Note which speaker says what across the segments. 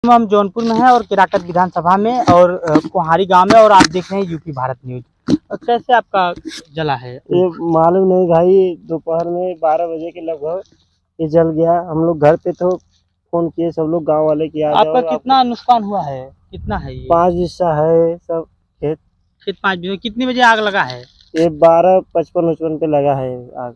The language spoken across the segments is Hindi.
Speaker 1: हम जौनपुर में हैं और केराकत विधानसभा में और कोहारी गांव में, और आप देख रहे हैं यूपी भारत न्यूज। कैसे आपका जला है?
Speaker 2: ये मालूम नहीं भाई, दोपहर में 12 बजे के लगभग ये जल गया। हम लोग घर पे तो फोन किए सब लोग गांव वाले की आ जाओ।
Speaker 1: आपका कितना नुकसान हुआ है? कितना है ये?
Speaker 2: 5 हिस्सा है सब खेत।
Speaker 1: 5 बजे कितने बजे आग लगा है?
Speaker 2: ये 12:55 पे लगा है आग।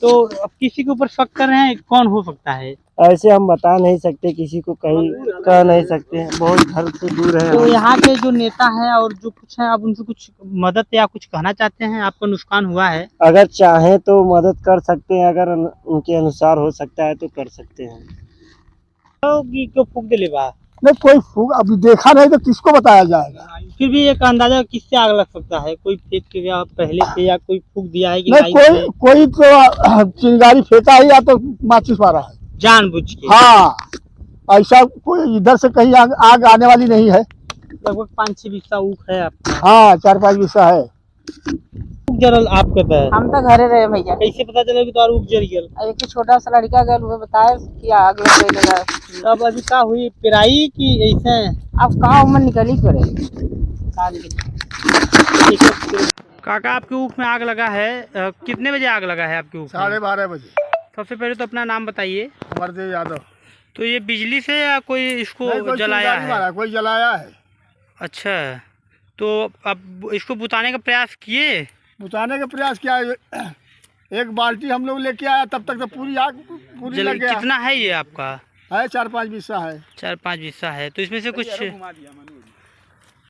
Speaker 1: तो अब किसी के ऊपर शक कर रहे हैं, कौन हो सकता है?
Speaker 2: ऐसे हम बता नहीं सकते, किसी को कहीं कह नहीं सकते, बहुत घर से दूर है।
Speaker 1: तो यहाँ के जो नेता हैं और जो कुछ हैं, आप उनसे कुछ मदद या कुछ कहना चाहते हैं? आपका नुकसान हुआ है,
Speaker 2: अगर चाहे तो मदद कर सकते हैं, अगर उनके अनुसार हो सकता है तो कर सकते हैं।
Speaker 1: तो क्यों फूक दिले बा?
Speaker 3: नहीं, कोई फूक अभी देखा नहीं तो किसको बताया जाएगा।
Speaker 1: फिर भी एक अंदाजा किससे आग लग सकता है? कोई फेंक के गया पहले से, या कोई फूक दिया है कि
Speaker 3: नहीं, कोई तो चिंगारी फेंका है या तो माचिस मारा है
Speaker 1: जानबूझ के?
Speaker 3: हाँ, ऐसा कोई इधर से कहीं आग आने वाली नहीं है।
Speaker 1: लगभग 5-6 बिस्सा ऊख है आपका?
Speaker 3: हाँ, 4-5 बिस्सा है।
Speaker 1: ऊख जरल आप कहता है?
Speaker 4: हम तो घरे रहे भैया।
Speaker 1: कैसे पता चला कि तो ऊख जल गया?
Speaker 4: एक छोटा सा लड़का गया, वो बताया कि आग लग गई।
Speaker 1: अब अभी का हुई पेराई की ऐसे?
Speaker 4: अब कहाँ उम्र निकली करे।
Speaker 1: काका, आपके ऊख में आग लगा है, कितने बजे आग लगा है आपके ऊख में?
Speaker 3: 12:30 बजे।
Speaker 1: सबसे पहले तो अपना नाम बताइए।
Speaker 3: अमरदेव यादव।
Speaker 1: तो ये बिजली से या कोई इसको
Speaker 3: कोई
Speaker 1: जलाया
Speaker 3: चिंगारी
Speaker 1: है?
Speaker 3: मारा, कोई जलाया है।
Speaker 1: अच्छा, तो अब इसको बुताने का प्रयास किए?
Speaker 3: बुझाने का प्रयास किया। एक बाल्टी हम लोग लेके आया, तब तक तो पूरी आग पूरी लग गया।
Speaker 1: कितना है ये आपका?
Speaker 3: है 4-5 बिस्सा है।
Speaker 1: 4-5 हिस्सा है। तो इसमें से कुछ